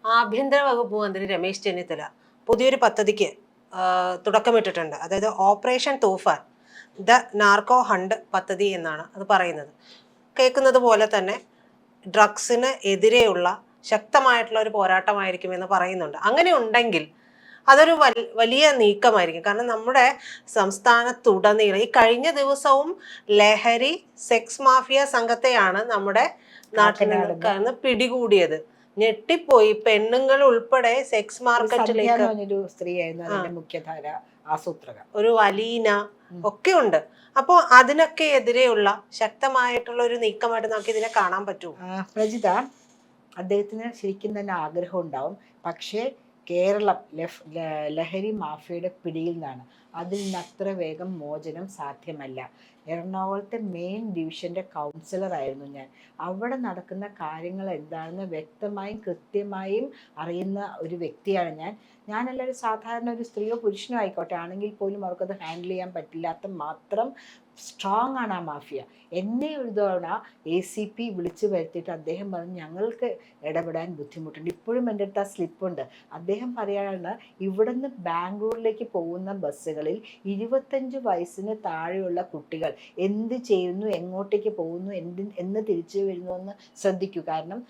ആഭ്യന്തര വകുപ്പ് മന്ത്രി രമേശ് ചെന്നിത്തല പുതിയൊരു പദ്ധതിക്ക് തുടക്കമിട്ടിട്ടുണ്ട്. അതായത് operation Toofan the narco hunt പദ്ധതി എന്നാണ് അത് പറയുന്നത്. കേൾക്കുന്നത് പോലെ തന്നെ ഡ്രഗ്സിന് എതിരെയുള്ള ശക്തമായിട്ടുള്ള ഒരു പോരാട്ടമായിരിക്കും എന്ന് പറയുന്നുണ്ട്. അങ്ങനെ ഉണ്ടെങ്കിൽ അതൊരു വലിയ നീക്കമായിരിക്കും. കാരണം നമ്മുടെ സംസ്ഥാനത്തുടനീളം ഈ കഴിഞ്ഞ ദിവസവും ലഹരി സെക്സ് മാഫിയ സംഘത്തെയാണ് നമ്മുടെ നാട്ടിൽ നിന്ന് പിടികൂടിയത്. ഞെട്ടിപ്പോയി. പെണ്ണുങ്ങൾ ഉൾപ്പെടെ സെക്സ് മാർക്കറ്റിലേക്ക് ഒരു സ്ത്രീയായിരുന്നു അതിന്റെ മുഖ്യധാര ആസൂത്രക, ഒരു അലീന ഒക്കെ ഉണ്ട്. അപ്പോൾ അതിനൊക്കെ എതിരെയുള്ള ശക്തമായിട്ടുള്ള ഒരു നീക്കമായിട്ട് നമുക്ക് ഇതിനെ കാണാൻ പറ്റും. പ്രജിത, അദ്ദേഹത്തിന് ശരിക്കും തന്നെ ആഗ്രഹം ഉണ്ടാവും. പക്ഷേ കേരളം ലഹരി മാഫിയയുടെ പിടിയിൽ നിന്നാണ്. അതിൽ നിന്ന് അത്ര വേഗം മോചനം സാധ്യമല്ല. എറണാകുളത്തെ മെയിൻ ഡിവിഷൻ്റെ കൗൺസിലറായിരുന്നു ഞാൻ. അവിടെ നടക്കുന്ന കാര്യങ്ങൾ എന്താണെന്ന് വ്യക്തമായും കൃത്യമായും അറിയുന്ന ഒരു വ്യക്തിയാണ് ഞാൻ. ഞാനല്ല ഒരു സാധാരണ ഒരു സ്ത്രീയോ പുരുഷനോ ആയിക്കോട്ടെ, ആണെങ്കിൽ പോലും അവർക്കത് ഹാൻഡിൽ ചെയ്യാൻ പറ്റില്ലാത്ത മാത്രം സ്ട്രോങ് ആണ് ആ മാഫിയ. എന്നെ ഒരു തവണ ACP വിളിച്ചു വരുത്തിയിട്ട് അദ്ദേഹം പറഞ്ഞു, ഞങ്ങൾക്ക് ഇടപെടാൻ ബുദ്ധിമുട്ടുണ്ട്. ഇപ്പോഴും എൻ്റെ അടുത്ത് ആ സ്ലിപ്പുണ്ട്. അദ്ദേഹം പറയുകയാണ്, ഇവിടുന്ന് ബാംഗ്ലൂരിലേക്ക് പോകുന്ന ബസ്സുകളിൽ 25 വയസ്സിന് താഴെയുള്ള കുട്ടികൾ എന്ത് ചെയ്യുന്നു, എങ്ങോട്ടേക്ക് പോകുന്നു, എന്ന് തിരിച്ചു വരുന്നു എന്ന് ശ്രദ്ധിക്കൂ. കാരണം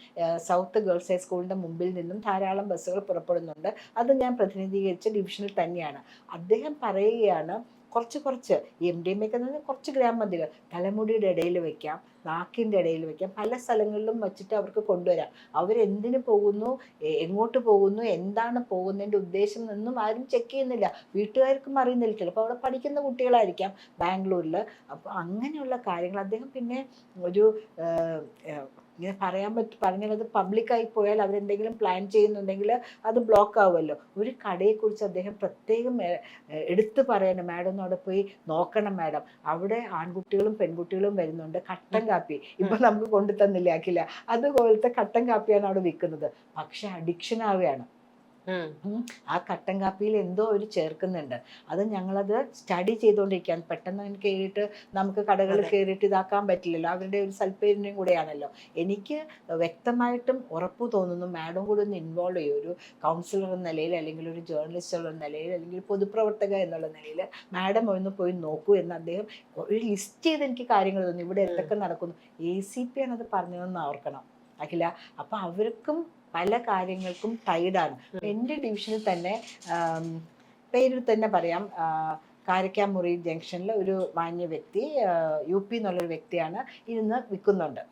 സൗത്ത് ഗേൾസ് ഹൈസ്കൂളിൻ്റെ മുമ്പിൽ നിന്നും ധാരാളം ബസ്സുകൾ പുറപ്പെടുന്നുണ്ട്. അത് ഞാൻ പ്രതിനിധീകരിച്ച ഡിവിഷനിൽ തന്നെയാണ്. അദ്ദേഹം പറയുകയാണ്, കുറച്ച് MDMA ഒക്കെ കുറച്ച് ഗ്രാം മതികൾ തലമുടിയുടെ ഇടയിൽ വെക്കാം, നാക്കിൻ്റെ ഇടയിൽ വെക്കാം, പല സ്ഥലങ്ങളിലും വെച്ചിട്ട് അവർക്ക് കൊണ്ടുവരാം. അവരെന്തിനു പോകുന്നു, എങ്ങോട്ട് പോകുന്നു, എന്താണ് പോകുന്നതിൻ്റെ ഉദ്ദേശം എന്നും ആരും ചെക്ക് ചെയ്യുന്നില്ല. വീട്ടുകാർക്കും അറിയുന്നില്ല. ചിലപ്പോൾ അവിടെ പഠിക്കുന്ന കുട്ടികളായിരിക്കാം ബാംഗ്ലൂരിൽ. അപ്പോൾ അങ്ങനെയുള്ള കാര്യങ്ങൾ അദ്ദേഹം പിന്നെ ഒരു ഇങ്ങനെ പറഞ്ഞാൽ അത് പബ്ലിക്കായി പോയാൽ അവരെന്തെങ്കിലും പ്ലാൻ ചെയ്യുന്നുണ്ടെങ്കിൽ അത് ബ്ലോക്ക് ആവുമല്ലോ. ഒരു കടയെക്കുറിച്ച് അദ്ദേഹം പ്രത്യേകം എടുത്തു പറയണം, മാഡം ഒന്ന് അവിടെ പോയി നോക്കണം മാഡം, അവിടെ ആൺകുട്ടികളും പെൺകുട്ടികളും വരുന്നുണ്ട്. കട്ടൻ കാപ്പി ഇപ്പൊ നമുക്ക് കൊണ്ടു തന്നില്ല ആക്കില്ല, അതുപോലത്തെ കട്ടൻ കാപ്പിയാണ് അവിടെ വിൽക്കുന്നത്. പക്ഷെ അഡിക്ഷൻ ആവുകയാണ്. ആ കട്ടൻ കാപ്പിയിൽ എന്തോ അവർ ചേർക്കുന്നുണ്ട്. അത് ഞങ്ങളത് സ്റ്റഡി ചെയ്തുകൊണ്ടിരിക്കുകയാണ്. പെട്ടെന്ന് അങ്ങനെ കയറിയിട്ട് നമുക്ക് കടകളിൽ കയറിയിട്ട് ഇതാക്കാൻ പറ്റില്ലല്ലോ, അവരുടെ ഒരു സൽപ്പേരിൻ്റെയും കൂടെയാണല്ലോ. എനിക്ക് വ്യക്തമായിട്ടും ഉറപ്പ് തോന്നുന്നു, മാഡം കൂടി ഒന്ന് ഇൻവോൾവ് ചെയ്യും. ഒരു കൗൺസിലർ എന്ന നിലയിൽ, അല്ലെങ്കിൽ ഒരു ജേർണലിസ്റ്റ് എന്ന നിലയിൽ, അല്ലെങ്കിൽ പൊതുപ്രവർത്തക എന്നുള്ള നിലയിൽ മാഡം ഒന്ന് പോയി നോക്കൂ എന്ന് അദ്ദേഹം ഒരു ലിസ്റ്റ് ചെയ്ത് എനിക്ക് കാര്യങ്ങൾ തോന്നി. ഇവിടെ എന്തൊക്കെ നടക്കുന്നു. ACP ആണ് അത് പറഞ്ഞതെന്ന് ഓർക്കണം അഖില. അപ്പം അവർക്കും പല കാര്യങ്ങൾക്കും ടൈഡാണ്. എൻ്റെ ഡിവിഷനിൽ തന്നെ പേരിൽ തന്നെ പറയാം, കാരക്കാമുറി ജംഗ്ഷനിൽ ഒരു മാന്യ വ്യക്തി, UP എന്നുള്ളൊരു വ്യക്തിയാണ് ഇരുന്ന് വിൽക്കുന്നുണ്ട്.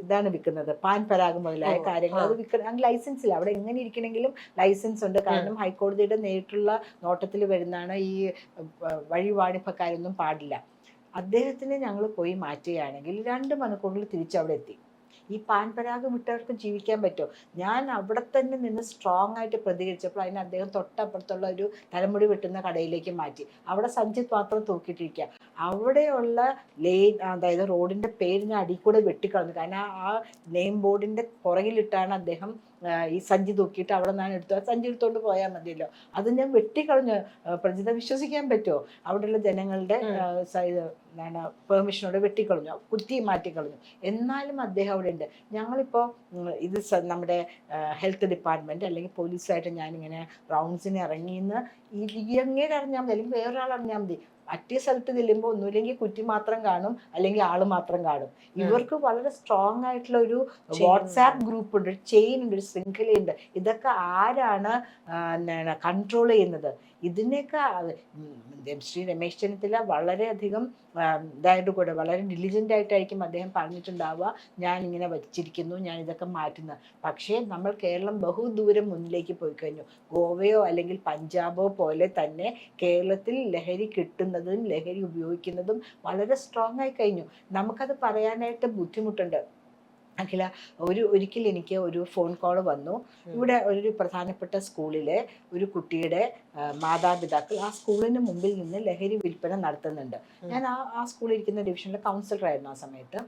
ഇതാണ് വിൽക്കുന്നത്, പാൻ പരാഗ് മുതലായ കാര്യങ്ങൾ. അത് വിൽക്കുന്ന ലൈസൻസ് ഇല്ല. അവിടെ എങ്ങനെ ഇരിക്കണമെങ്കിലും ലൈസൻസ് ഉണ്ട്. കാരണം ഹൈക്കോടതിയുടെ നേരിട്ടുള്ള നോട്ടത്തിൽ വരുന്നതാണ്. ഈ വഴിവാണിപ്പക്കാരൊന്നും പാടില്ല. അദ്ദേഹത്തിന് ഞങ്ങൾ പോയി മാറ്റുകയാണെങ്കിൽ 2 മണിക്കൂറിൽ തിരിച്ചവിടെ എത്തി. ഈ പാൻ പരാഗ് വിട്ടവർക്ക് ജീവിക്കാൻ പറ്റുമോ? ഞാൻ അവിടെ തന്നെ നിന്ന് സ്ട്രോങ് ആയിട്ട് പ്രതികരിച്ചപ്പോൾ അതിന് അദ്ദേഹം തൊട്ടപ്പുറത്തുള്ള ഒരു തലമുടി വെട്ടുന്ന കടയിലേക്ക് മാറ്റി. അവിടെ സഞ്ജിത്ത് മാത്രം തൂക്കിയിട്ടിരിക്കുക. അവിടെയുള്ള ലെയിൻ, അതായത് റോഡിൻ്റെ പേര് ഞാൻ അടിയിൽ കൂടെ വെട്ടിക്കളഞ്ഞു. കാരണം ആ നെയിം ബോർഡിൻ്റെ പുറകിലിട്ടാണ് അദ്ദേഹം ഈ സഞ്ചി തൂക്കിയിട്ട് അവിടെ ഞാൻ എടുത്തു. ആ സഞ്ചി എടുത്തുകൊണ്ട് പോയാൽ മതിയല്ലോ. അത് ഞാൻ വെട്ടിക്കളഞ്ഞു. പ്രജിത, വിശ്വസിക്കാൻ പറ്റുമോ? അവിടെയുള്ള ജനങ്ങളുടെ പെർമിഷനോടെ വെട്ടിക്കളഞ്ഞു, കുറ്റി മാറ്റിക്കളഞ്ഞു. എന്നാലും അദ്ദേഹം അവിടെ ഉണ്ട്. ഞങ്ങളിപ്പോൾ ഇത് നമ്മുടെ ഹെൽത്ത് ഡിപ്പാർട്ട്മെൻറ്റ് അല്ലെങ്കിൽ പോലീസായിട്ട് ഞാനിങ്ങനെ റൗണ്ട്സിന് ഇറങ്ങിയെന്ന് ഇങ്ങനെ അറിഞ്ഞാൽ മതി, അല്ലെങ്കിൽ വേറൊരാൾ അറിഞ്ഞാൽ മതി. മറ്റേ സ്ഥലത്ത് ചെല്ലുമ്പോൾ ഒന്നുമില്ലെങ്കിൽ കുറ്റി മാത്രം കാണും, അല്ലെങ്കിൽ ആള് മാത്രം കാണും. ഇവർക്ക് വളരെ സ്ട്രോങ് ആയിട്ടുള്ള ഒരു വാട്സാപ്പ് ഗ്രൂപ്പ് ഉണ്ട്, ഒരു ചെയിൻ ഉണ്ട്, ഒരു ശൃംഖലയുണ്ട്. ഇതൊക്കെ ആരാണ് കൺട്രോൾ ചെയ്യുന്നത്? ഇതിനെയൊക്കെ ശ്രീ രമേശ് ചെന്നിത്തല വളരെയധികം ഇതായിട്ട് കൂടെ വളരെ ഡിലിജൻ്റ് ആയിട്ടായിരിക്കും അദ്ദേഹം പറഞ്ഞിട്ടുണ്ടാവുക, ഞാൻ ഇങ്ങനെ വച്ചിരിക്കുന്നു, ഞാൻ ഇതൊക്കെ മാറ്റുന്നത്. പക്ഷേ നമ്മൾ കേരളം ബഹുദൂരം മുന്നിലേക്ക് പോയി കഴിഞ്ഞു. ഗോവയോ അല്ലെങ്കിൽ പഞ്ചാബോ പോലെ തന്നെ കേരളത്തിൽ ലഹരി കിട്ടുന്നതും ലഹരി ഉപയോഗിക്കുന്നതും വളരെ സ്ട്രോങ് ആയി കഴിഞ്ഞു. നമുക്കത് പറയാനായിട്ട് ബുദ്ധിമുട്ടുണ്ട് അഖില. ഒരിക്കൽ എനിക്ക് ഒരു ഫോൺ കോൾ വന്നു. ഇവിടെ ഒരു പ്രധാനപ്പെട്ട സ്കൂളിലെ ഒരു കുട്ടിയുടെ മാതാപിതാക്കൾ ആ സ്കൂളിന് മുമ്പിൽ നിന്ന് ലഹരി വിൽപ്പന നടത്തുന്നുണ്ട്. ഞാൻ ആ സ്കൂളിൽ ഇരിക്കുന്ന ഡിവിഷനിലെ കൗൺസിലറായിരുന്നു ആ സമയത്ത്.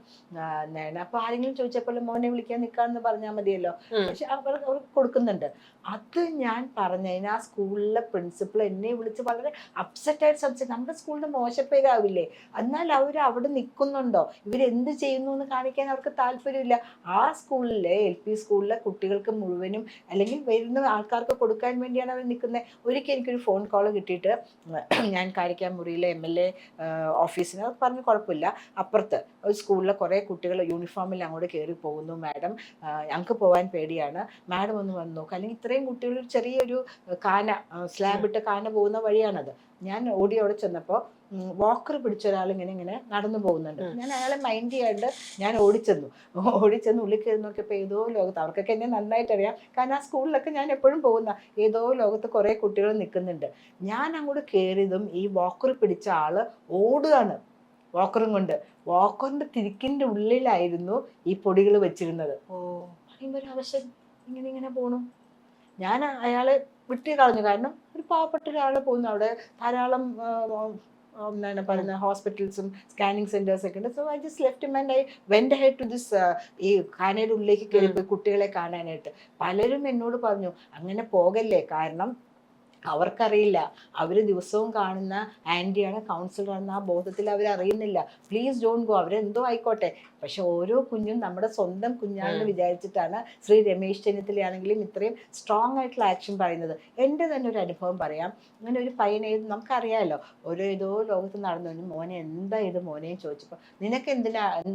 അപ്പോൾ ആരെങ്കിലും ചോദിച്ചപ്പോൾ മോനെ വിളിക്കാൻ നിൽക്കാമെന്ന് പറഞ്ഞാൽ മതിയല്ലോ, പക്ഷെ അവർ കൊടുക്കുന്നുണ്ട്. അത് ഞാൻ പറഞ്ഞതിന് ആ സ്കൂളിലെ പ്രിൻസിപ്പൾ എന്നെ വിളിച്ച് വളരെ അപ്സെറ്റായിട്ട് സംസാരിച്ചു. നമ്മുടെ സ്കൂളിന് മോശപ്പേരാവില്ലേ? എന്നാൽ അവർ അവിടെ നിൽക്കുന്നുണ്ടോ, ഇവരെന്ത് ചെയ്യുന്നു എന്ന് കാണിക്കാൻ അവർക്ക് താല്പര്യമില്ല. ആ സ്കൂളിലെ LP സ്കൂളിലെ കുട്ടികൾക്ക് മുഴുവനും അല്ലെങ്കിൽ വരുന്ന ആൾക്കാർക്ക് കൊടുക്കാൻ വേണ്ടിയാണ് അവർ നിൽക്കുന്നത്. ഒരിക്കൽ എനിക്കൊരു ഫോൺ കോൾ കിട്ടിയിട്ട് ഞാൻ കാരിക്കാമുറിയിലെ MLA ഓഫീസിന് പറഞ്ഞ് കുഴപ്പമില്ല, അപ്പുറത്ത് ഒരു സ്കൂളിലെ കുറേ കുട്ടികൾ യൂണിഫോമിൽ അങ്ങോട്ട് കയറി പോകുന്നു മാഡം, ഞങ്ങൾക്ക് പോകാൻ പേടിയാണ്, മാഡം ഒന്ന് വന്ന് നോക്കുക. അല്ലെങ്കിൽ ഇത്രയും കുട്ടികൾ ചെറിയൊരു കാന സ്ലാബ് ഇട്ട് കാന പോകുന്ന വഴിയാണത്. ഞാൻ ഓടി അവിടെ ചെന്നപ്പോൾ വാക്കർ പിടിച്ച ഒരാൾ ഇങ്ങനെ നടന്നു പോകുന്നുണ്ട്. ഞാൻ അയാളെ മൈൻഡ് ചെയ്യാണ്ട് ഞാൻ ഓടിച്ചെന്ന് ഉള്ളിൽ കയറി നോക്കിയപ്പോൾ ഏതോ ലോകത്ത്, അവർക്കൊക്കെ എന്നെ നന്നായിട്ട് അറിയാം, കാരണം ആ സ്കൂളിലൊക്കെ ഞാൻ എപ്പോഴും പോകുന്ന, ഏതോ ലോകത്ത് കുറേ കുട്ടികൾ നിൽക്കുന്നുണ്ട്. ഞാൻ അങ്ങോട്ട് കയറിയതും ഈ വാക്കർ പിടിച്ച ആള് ഓടുകയാണ് വാക്കറും കൊണ്ട്. വാക്കറിന്റെ തിരിക്കിന്റെ ഉള്ളിലായിരുന്നു ഈ പൊടികൾ വെച്ചിരുന്നത്. പറയുമ്പോൾ ഒരു അവശൻ ഇങ്ങനെ പോണു. ഞാൻ അയാളെ വിട്ടു കളഞ്ഞു, കാരണം ഒരു പാവപ്പെട്ട ഒരാൾ പോകുന്നു. അവിടെ ധാരാളം എന്താണ് പറയുന്നത് ഹോസ്പിറ്റൽസും സ്കാനിങ് സെന്റേഴ്സ് ഒക്കെ ഉണ്ട്. So I just left him and I went head to this ഈ ഖാനയുടെ ഉള്ളിലേക്ക് കയറിപ്പോയി കുട്ടികളെ കാണാനായിട്ട്. പലരും എന്നോട് പറഞ്ഞു അങ്ങനെ പോകല്ലേ, കാരണം അവർക്കറിയില്ല, അവർ ദിവസവും കാണുന്ന ആൻറ്റിയാണ്, കൗൺസിലറാണ്, ആ ബോധത്തിൽ അവരറിയുന്നില്ല. പ്ലീസ് ഡോണ്ട് ഗോ, അവരെന്തോ ആയിക്കോട്ടെ. പക്ഷെ ഓരോ കുഞ്ഞും നമ്മുടെ സ്വന്തം കുഞ്ഞാണെന്ന് വിചാരിച്ചിട്ടാണ് ശ്രീ രമേശ് ചെന്നിത്തലയാണെങ്കിലും ഇത്രയും സ്ട്രോങ് ആയിട്ടുള്ള ആക്ഷൻ പറയുന്നത്. എൻ്റെ തന്നെ ഒരു അനുഭവം പറയാം. അങ്ങനെ ഒരു പയ്യനെ, നമുക്കറിയാമല്ലോ, ഏതോ ലോകത്ത് നടന്നു, മോനെ എന്താ ഇത് മോനെയും ചോദിച്ചപ്പോൾ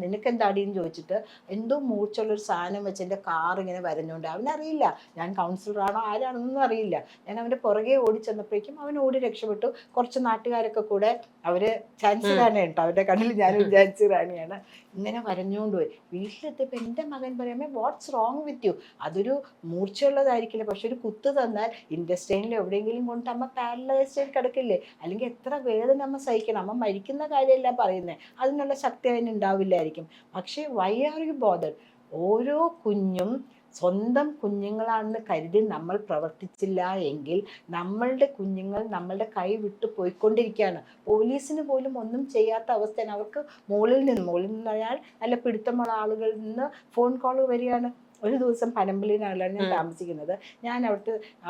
നിനക്കെന്താടിയെന്ന് ചോദിച്ചിട്ട് എന്തോ മൂർച്ചുള്ളൊരു സാധനം വെച്ച് എൻ്റെ കാർ ഇങ്ങനെ വരഞ്ഞുകൊണ്ട്, അവനറിയില്ല ഞാൻ കൗൺസിലറാണോ ആരാണെന്നൊന്നും അറിയില്ല. ഞാൻ അവൻ്റെ പുറകെ ഓടി ചെന്നപ്പോഴേക്കും അവൻ ഓടി രക്ഷപ്പെട്ടു. കുറച്ച് നാട്ടുകാരൊക്കെ കൂടെ, അവര് ചാൻസ് റാണിയാണ് കേട്ടോ, അവരുടെ കണ്ണിൽ ഞാൻ വിചാരിച്ചു റാണിയാണ്, ഇങ്ങനെ വരഞ്ഞുകൊണ്ട് പോയി. വീട്ടിലെത്തിയപ്പോൾ എൻ്റെ മകൻ പറയാമേ വാട്ട്സ് റോങ് വിത്ത് യു, അതൊരു മൂർച്ചയുള്ളതായിരിക്കില്ല, പക്ഷെ ഒരു കുത്ത് തന്നാൽ ഇൻഡസ്ട്രിയിൽ എവിടെയെങ്കിലും കൊണ്ട് അമ്മ പാരലൈസ്ഡ് ആയി കിടക്കില്ലേ, അല്ലെങ്കിൽ എത്ര വേദന അമ്മ സഹിക്കണം, അമ്മ മരിക്കുന്ന കാര്യമല്ല പറയുന്നത്, അതിനുള്ള ശക്തി അതിനുണ്ടാവില്ലായിരിക്കും. പക്ഷേ വൈ ആർ യു ബോദർഡ്? ഓരോ കുഞ്ഞും സ്വന്തം കുഞ്ഞുങ്ങളാണെന്ന് കരുതി നമ്മൾ പ്രവർത്തിച്ചില്ല എങ്കിൽ നമ്മളുടെ കുഞ്ഞുങ്ങൾ നമ്മളുടെ കൈ വിട്ടു പോയിക്കൊണ്ടിരിക്കുകയാണ്. പോലീസിന് പോലും ഒന്നും ചെയ്യാത്ത അവസ്ഥയാണ്. അവർക്ക് മുകളിൽ നിന്ന് പറഞ്ഞാൽ നല്ല പിടുത്തമുള്ള ആളുകളിൽ നിന്ന് ഫോൺ കോൾ വരികയാണ്. ഒരു ദിവസം പനമ്പള്ളിയിലാണ് ഞാൻ താമസിക്കുന്നത്. ഞാൻ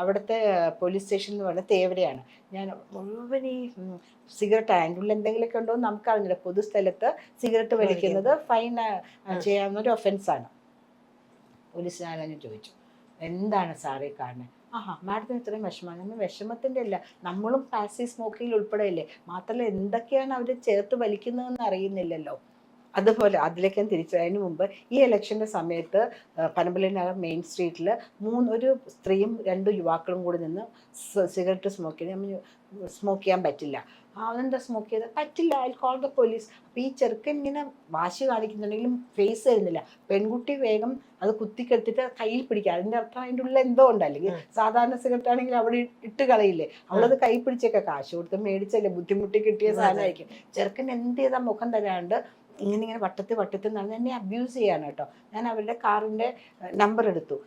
അവിടുത്തെ പോലീസ് സ്റ്റേഷൻ എന്ന് പറഞ്ഞാൽ തേവരയാണ്. ഞാൻ മുഴുവൻ ഈ സിഗരറ്റ്, അതിൻ്റെ ഉള്ളിൽ എന്തെങ്കിലുമൊക്കെ ഉണ്ടോ എന്ന് നമുക്കറിഞ്ഞില്ല. പൊതുസ്ഥലത്ത് സിഗരറ്റ് വലിക്കുന്നത് ഫൈൻ ചെയ്യാവുന്നൊരു ഒഫൻസാണ്. പോലീസുകാരനെ ചോദിച്ചു, എന്താണ് സാറേ കാരണം? മാഡത്തിന് ഇത്രയും വിഷമമാണ്. നമ്മൾ വിഷമത്തിൻ്റെ അല്ല, നമ്മളും പാസീവ് സ്മോക്കിങ്ങിൽ ഉൾപ്പെടെയില്ലേ, മാത്രമല്ല എന്തൊക്കെയാണ് അവർ ചേർത്ത് വലിക്കുന്നതെന്ന് അറിയുന്നില്ലല്ലോ. അതുപോലെ അതിലേക്ക് തിരിച്ചു. അതിന് മുമ്പ് ഈ ഇലക്ഷൻ്റെ സമയത്ത് പനമ്പള്ളിനഗർ മെയിൻ സ്ട്രീറ്റിൽ ഒരു സ്ത്രീയും 2 യുവാക്കളും കൂടി നിന്ന് സിഗരറ്റ് സ്മോക്ക് ചെയ്യാൻ പറ്റില്ല. അതെന്താ സ്മോക്ക് ചെയ്ത് പറ്റില്ല, ഐ കോൾ ദ പോലീസ്. അപ്പോൾ ഈ ചെറുക്കൻ ഇങ്ങനെ വാശി കാണിക്കുന്നുണ്ടെങ്കിലും ഫേസ് തരുന്നില്ല. പെൺകുട്ടി വേഗം അത് കുത്തിക്കെടുത്തിട്ട് കയ്യിൽ പിടിക്കുക. അതിൻ്റെ അർത്ഥം അതിൻ്റെ ഉള്ളിൽ എന്തോ ഉണ്ട്. അല്ലെങ്കിൽ സാധാരണ സിഗരറ്റ് ആണെങ്കിൽ അവിടെ ഇട്ട് കളയില്ലേ, അവളത് കൈ പിടിച്ചൊക്കെ കാശ് കൊടുത്ത് മേടിച്ചല്ലേ, ബുദ്ധിമുട്ടി കിട്ടിയ സാധനമായിരിക്കും. ചെറുക്കൻ എന്ത് ചെയ്താൽ മുഖം തരാണ്ട് ഇങ്ങനെ വട്ടത്തിൽ നടന്ന് എന്നെ അബ്യൂസ് ചെയ്യാണ് കേട്ടോ. ഞാൻ അവരുടെ കാറിൻ്റെ നമ്പർ എടുത്തു.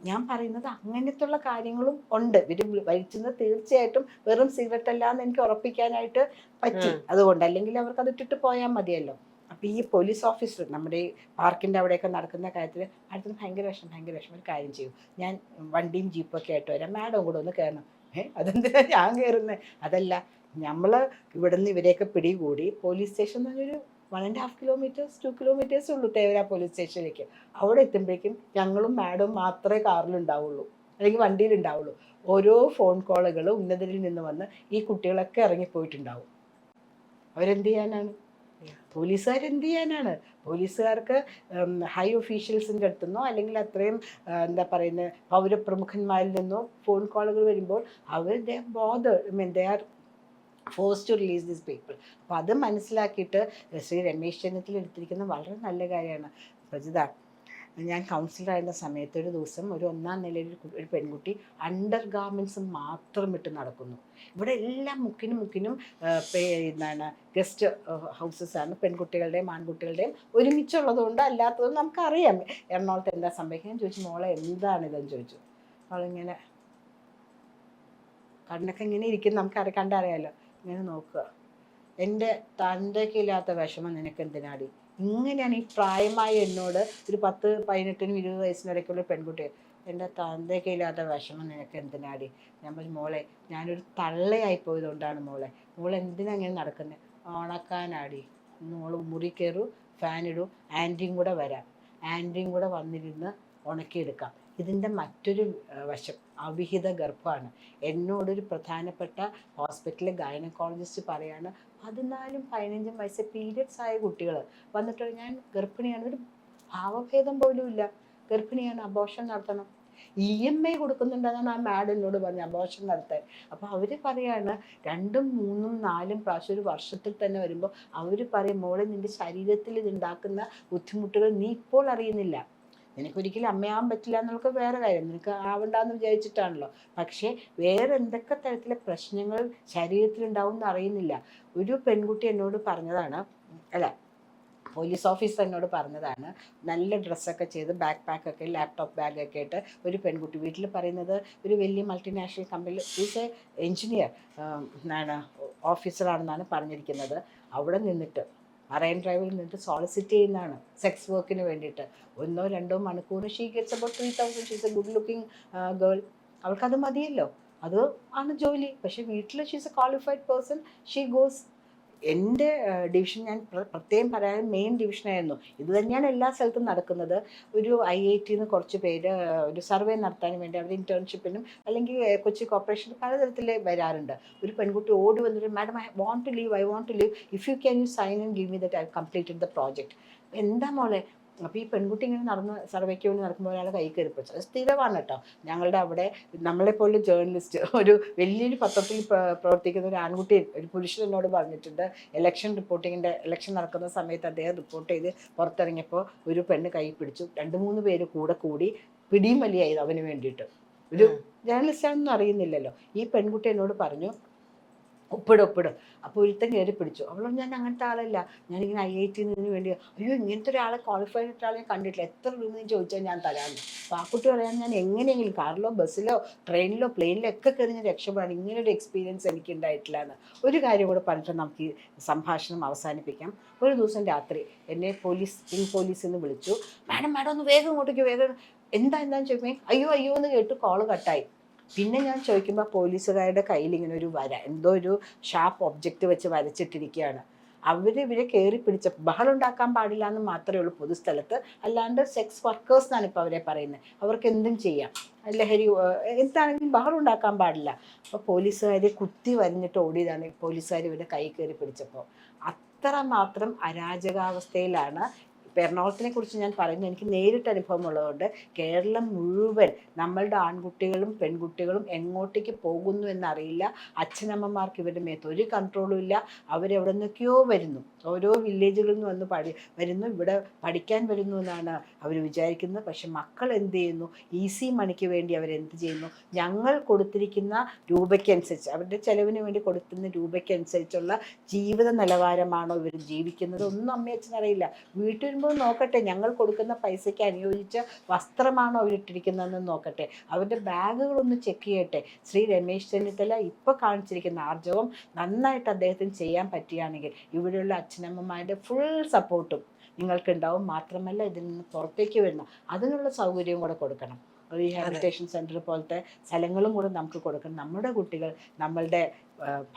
ഞാൻ പറയുന്നത് അങ്ങനത്തുള്ള കാര്യങ്ങളും ഉണ്ട്. ഇവർ വലിച്ചത് തീർച്ചയായിട്ടും വെറും സിഗരറ്റ് അല്ല എന്ന് എനിക്ക് ഉറപ്പിക്കാനായിട്ട് പറ്റി. അതുകൊണ്ട് അല്ലെങ്കിൽ അവർക്ക് അത് ഇട്ടിട്ട് പോയാൽ മതിയല്ലോ. അപ്പോൾ ഈ പോലീസ് ഓഫീസർ നമ്മുടെ ഈ പാർക്കിൻ്റെ അവിടെയൊക്കെ നടക്കുന്ന കാര്യത്തിൽ അടുത്ത് ഭയങ്കര വിഷമം. ഒരു കാര്യം ചെയ്യും, ഞാൻ വണ്ടിയും ജീപ്പൊക്കെ ആയിട്ട് വരാം, മാഡം കൂടെ ഒന്ന് കയറണം. അതെന്തിനാ ഞാൻ കയറുന്നത്? അതല്ല, നമ്മൾ ഇവിടുന്ന് ഇവരെയൊക്കെ പിടികൂടി പോലീസ് സ്റ്റേഷൻ എന്ന് പറഞ്ഞൊരു 1.5 കിലോമീറ്റേഴ്സ് 2 കിലോമീറ്റേഴ്സ് ഉള്ളൂ തേവര പോലീസ് സ്റ്റേഷനിലേക്ക്. അവിടെ എത്തുമ്പോഴേക്കും ഞങ്ങളും മാഡവും മാത്രമേ കാറിലുണ്ടാവുള്ളൂ, അല്ലെങ്കിൽ വണ്ടിയിലുണ്ടാവുള്ളൂ. ഓരോ ഫോൺ കോളുകൾ ഉന്നതരിൽ നിന്ന് വന്ന് ഈ കുട്ടികളൊക്കെ ഇറങ്ങിപ്പോയിട്ടുണ്ടാവും. അവരെന്ത് ചെയ്യാനാണ്? പോലീസുകാരെന്ത് ചെയ്യാനാണ്? പോലീസുകാർക്ക് ഹൈ ഒഫീഷ്യൽസിൻ്റെ അടുത്തുനിന്നോ അല്ലെങ്കിൽ അത്രയും എന്താ പറയുന്നത് പൗരപ്രമുഖന്മാരിൽ നിന്നോ ഫോൺ കോളുകൾ വരുമ്പോൾ അവർ they are force to release these people. അപ്പോൾ അത് മനസ്സിലാക്കിയിട്ട് ശ്രീ രമേശ് ചെന്നിത്തല എടുത്തിരിക്കുന്ന വളരെ നല്ല കാര്യമാണ്. പ്രജിത, ഞാൻ കൗൺസിലറായിരുന്ന സമയത്ത് ഒരു ദിവസം ഒരു 1ാം നിലയിൽ ഒരു പെൺകുട്ടി അണ്ടർ ഗാർമെൻറ്റ്സ് മാത്രം ഇട്ട് നടക്കുന്നു. ഇവിടെ എല്ലാം മുക്കിനും എന്താണ് ഗസ്റ്റ് ഹൗസസാണ്, പെൺകുട്ടികളുടെയും ആൺകുട്ടികളുടെയും ഒരുമിച്ചുള്ളതുകൊണ്ട്. അല്ലാത്തതും നമുക്കറിയാം എറണാകുളത്ത് എന്താ സംഭവിക്കുക. ഞാൻ ചോദിച്ചു, മോളെ എന്താണിതെന്ന് ചോദിച്ചു. അവളിങ്ങനെ കണ്ണൊക്കെ ഇങ്ങനെ ഇരിക്കും, നമുക്ക് കണ്ടറിയാമല്ലോ. ഇങ്ങനെ നോക്കുക, എൻ്റെ തന്തയ്ക്കില്ലാത്ത വിഷമം നിനക്ക് എന്തിനാടി? ഇങ്ങനെയാണ് ഈ പ്രായമായ എന്നോട് ഒരു 10, 18, 20 വയസ്സിനിടയ്ക്കുള്ള പെൺകുട്ടി, എൻ്റെ തന്തയ്ക്കില്ലാത്ത വിഷമം നിനക്ക് എന്തിനാടി? ഞാൻ പറഞ്ഞു, മോളെ ഞാനൊരു തള്ളയായി പോയതുകൊണ്ടാണ് മോളെ എന്തിനാ അങ്ങനെ നടക്കുന്നത്? ഉണക്കാനാടി. മോള് മുറി കയറൂ, ഫാനിടൂ, ആൻറ്റിയും കൂടെ വരാം. ആൻഡ്രിയും കൂടെ വന്നിരുന്ന് ഉണക്കിയെടുക്കാം. ഇതിൻ്റെ മറ്റൊരു വശം അവിഹിത ഗർഭമാണ്. എന്നോടൊരു പ്രധാനപ്പെട്ട ഹോസ്പിറ്റലിലെ ഗൈനക്കോളജിസ്റ്റ് പറയാണ് 14-15 വയസ്സ് പീരിയഡ്സ് ആയ കുട്ടികൾ വന്നിട്ട് ഞാൻ ഗർഭിണിയാണ്, ഒരു ഭാവഭേദം പോലും ഇല്ല, ഗർഭിണിയാണ്, അബോർഷൻ നടത്തണം. EMI കൊടുക്കുന്നുണ്ടെന്നാണ് ആ മാഡം എന്നോട് പറഞ്ഞത് അബോർഷൻ നടത്താൻ. അപ്പോൾ അവർ പറയാണ് 2, 3, 4 പ്രാവശ്യം ഒരു വർഷത്തിൽ തന്നെ വരുമ്പോൾ അവർ പറയും മോളെ നിൻ്റെ ശരീരത്തിൽ ഇതുണ്ടാക്കുന്ന ബുദ്ധിമുട്ടുകൾ നീ ഇപ്പോൾ അറിയുന്നില്ല, നിനക്കൊരിക്കലും അമ്മയാവാൻ പറ്റില്ല എന്നുള്ള വേറെ കാര്യം, നിനക്ക് ആവണ്ടെന്ന് വിചാരിച്ചിട്ടാണല്ലോ, പക്ഷേ വേറെ എന്തൊക്കെ തരത്തിലെ പ്രശ്നങ്ങൾ ശരീരത്തിലുണ്ടാവും എന്ന് അറിയുന്നില്ല. ഒരു പെൺകുട്ടി എന്നോട് പറഞ്ഞതാണ്, അല്ല പോലീസ് ഓഫീസർ എന്നോട് പറഞ്ഞതാണ്, നല്ല ഡ്രസ്സൊക്കെ ചെയ്ത് ബാക്ക് പാക്കൊക്കെ ലാപ്ടോപ്പ് ബാഗൊക്കെ ആയിട്ട് ഒരു പെൺകുട്ടി വീട്ടിൽ പറയുന്നത് ഒരു വലിയ മൾട്ടിനാഷണൽ കമ്പനിയിൽ ഈസ് എ എൻജിനീയർ ഓഫീസറാണെന്നാണ് പറഞ്ഞിരിക്കുന്നത്. അവിടെ നിന്നിട്ട് മറൈൻ ഡ്രൈവിൽ നിന്നിട്ട് സോളിസിറ്റ് ചെയ്യുന്നതാണ് സെക്സ് വർക്കിന് വേണ്ടിയിട്ട്. 1-2 മണിക്കൂർ. She gets about 3,000. She's a good looking girl. അവൾക്കത് മതിയല്ലോ, അത് ആണ് ജോലി. പക്ഷേ വീട്ടിൽ she's a qualified person, she goes. എൻ്റെ ഡിവിഷൻ ഞാൻ പ്രത്യേകം പറയാൻ മെയിൻ ഡിവിഷനായിരുന്നു. ഇത് തന്നെയാണ് എല്ലാ സ്ഥലത്തും നടക്കുന്നത്. ഒരു IITന്ന് കുറച്ച് പേര് ഒരു സർവേ നടത്താൻ വേണ്ടി അവർ ഇൻറ്റേൺഷിപ്പിനും അല്ലെങ്കിൽ കൊച്ചി കോർപ്പറേഷനിൽ പലതരത്തിൽ വരാറുണ്ട്. ഒരു പെൺകുട്ടി ഓടി വന്നിട്ട് madam I want to leave, if you can you sign and give me that I completed the project. എന്താ മോളെ? അപ്പോൾ ഈ പെൺകുട്ടി ഇങ്ങനെ നടന്ന് സർവേക്ക് വേണ്ടി നടക്കുമ്പോൾ ഒരാൾ കൈ കയറി പിടിച്ചു. അത് സ്ഥിരമാണ് കേട്ടോ. ഞങ്ങളുടെ അവിടെ നമ്മളെപ്പോലെ ജേർണലിസ്റ്റ്, ഒരു വലിയൊരു പത്രത്തിൽ പ്രവർത്തിക്കുന്ന ഒരു ആൺകുട്ടി, ഒരു പുരുഷൻ എന്നോട് പറഞ്ഞിട്ടുണ്ട്, ഇലക്ഷൻ നടക്കുന്ന സമയത്ത് അദ്ദേഹം റിപ്പോർട്ട് ചെയ്ത് പുറത്തിറങ്ങിയപ്പോൾ ഒരു പെണ്ണ് കൈ പിടിച്ചു, 2-3 പേര് കൂടി പിടിയും വലിയായി അവന് വേണ്ടിയിട്ട്. ഒരു ജേർണലിസ്റ്റാണെന്നും അറിയുന്നില്ലല്ലോ. ഈ പെൺകുട്ടി എന്നോട് പറഞ്ഞു ഒപ്പിടും. അപ്പോൾ ഒരുത്തൻ കയറി പിടിച്ചു. അവളോട് ഞാൻ അങ്ങനത്തെ ആളല്ല, ഞാനിങ്ങനെ IITന്ന് വേണ്ടി, അയ്യോ ഇങ്ങനത്തെ ഒരാളെ ക്വാളിഫൈഡ് ആയിട്ട് ആളെ ഞാൻ കണ്ടിട്ടില്ല, എത്ര രൂപ നീ ചോദിച്ചാൽ ഞാൻ തരാമെന്ന്. അപ്പോൾ ആ കുട്ടി പറയാൻ ഞാൻ എങ്ങനെയെങ്കിലും കാറിലോ ബസ്സിലോ ട്രെയിനിലോ പ്ലെയിനിലോ ഒക്കെ കയറി ഞാൻ രക്ഷപ്പെടാൻ, ഇങ്ങനൊരു എക്സ്പീരിയൻസ് എനിക്ക് ഉണ്ടായിട്ടില്ല എന്ന്. ഒരു കാര്യം കൂടെ പറഞ്ഞിട്ട് നമുക്ക് ഈ സംഭാഷണം അവസാനിപ്പിക്കാം. ഒരു ദിവസം രാത്രി എന്നെ പോലീസിൽ നിന്ന് വിളിച്ചു. മാഡം ഒന്ന് വേഗം ഇങ്ങോട്ടേക്ക്, എന്താന്ന് ചോദിക്കുമ്പോൾ അയ്യോ എന്ന് കേട്ട് കോള് കട്ടായി. പിന്നെ ഞാൻ ചോദിക്കുമ്പോൾ പോലീസുകാരുടെ കയ്യിൽ ഇങ്ങനെ ഒരു എന്തോ ഒരു ഷാർപ്പ് ഒബ്ജക്റ്റ് വെച്ച് വരച്ചിട്ടിരിക്കുകയാണ്. ഇവരെ കയറി പിടിച്ച, ബഹളം ഉണ്ടാക്കാൻ പാടില്ല എന്ന് മാത്രമേ ഉള്ളൂ പൊതുസ്ഥലത്ത്, അല്ലാണ്ട് സെക്സ് വർക്കേഴ്സ് എന്നാണ് ഇപ്പോൾ അവരെ പറയുന്നത്. അവർക്ക് എന്തും ചെയ്യാം, ലഹരി എന്താണെങ്കിലും ബഹളം ഉണ്ടാക്കാൻ പാടില്ല. അപ്പോൾ പോലീസുകാരെ കുത്തി വരിഞ്ഞിട്ട് ഓടിയതാണ് പോലീസുകാർ ഇവരുടെ കൈ കയറി പിടിച്ചപ്പോൾ. അത്രമാത്രം അരാജകാവസ്ഥയിലാണ്. എറണാകുളത്തിനെ കുറിച്ച് ഞാൻ പറയുന്നത് എനിക്ക് നേരിട്ട് അനുഭവം ഉള്ളതുകൊണ്ട്, കേരളം മുഴുവൻ നമ്മളുടെ ആൺകുട്ടികളും പെൺകുട്ടികളും എങ്ങോട്ടേക്ക് പോകുന്നു എന്നറിയില്ല. അച്ഛനമ്മമാർക്ക് ഇവരുടെ മേത്ത് ഒരു കൺട്രോളും ഇല്ല. അവരെവിടെ നിന്നൊക്കെയോ വരുന്നു, ഓരോ വില്ലേജുകളിൽ നിന്ന് വരുന്നു, ഇവിടെ പഠിക്കാൻ വരുന്നു എന്നാണ് അവർ വിചാരിക്കുന്നത്. പക്ഷെ മക്കൾ എന്ത് ചെയ്യുന്നു? ഈസി മണിക്ക് വേണ്ടി അവരെന്ത് ചെയ്യുന്നു? ഞങ്ങൾ കൊടുത്തിരിക്കുന്ന രൂപയ്ക്കനുസരിച്ച്, അവരുടെ ചെലവിന് വേണ്ടി കൊടുക്കുന്ന രൂപയ്ക്കനുസരിച്ചുള്ള ജീവിത നിലവാരമാണോ ഇവർ ജീവിക്കുന്നത്? ഒന്നും അമ്മയച്ഛനറിയില്ല. വീട്ടിൽ നോക്കട്ടെ, ഞങ്ങൾ കൊടുക്കുന്ന പൈസയ്ക്ക് അനുയോജിച്ച വസ്ത്രമാണോ അവരിട്ടിരിക്കുന്നതെന്ന് നോക്കട്ടെ, അവരുടെ ബാഗുകളൊന്ന് ചെക്ക് ചെയ്യട്ടെ. ശ്രീ രമേശ് ചെന്നിത്തല ഇപ്പോൾ കാണിച്ചിരിക്കുന്ന ആർജവം നന്നായിട്ട് അദ്ദേഹത്തിന് ചെയ്യാൻ പറ്റുകയാണെങ്കിൽ ഇവിടെയുള്ള അച്ഛനമ്മമാരുടെ ഫുൾ സപ്പോർട്ടും നിങ്ങൾക്കുണ്ടാവും. മാത്രമല്ല ഇതിൽ നിന്ന് പുറത്തേക്ക് വരുന്ന അതിനുള്ള സൗകര്യവും കൂടെ കൊടുക്കണം. റീഹാബിലിറ്റേഷൻ സെൻറ്റർ പോലത്തെ സ്ഥലങ്ങളും കൂടെ നമുക്ക് കൊടുക്കണം. നമ്മുടെ കുട്ടികൾ നമ്മളുടെ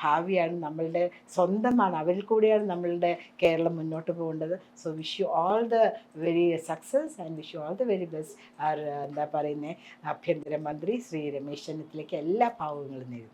ഭാവിയാണ്, നമ്മളുടെ സ്വന്തമാണ്, അവരിൽ കൂടിയാണ് നമ്മളുടെ കേരളം മുന്നോട്ട് പോകേണ്ടത്. So wish you all the very success and wish you all the very best. എന്താ പറയുന്നത്, ആഭ്യന്തരമന്ത്രി ശ്രീ രമേശ് ചെന്നിത്തലയ്ക്ക് എല്ലാ ഭാവങ്ങളും നേരുന്നു.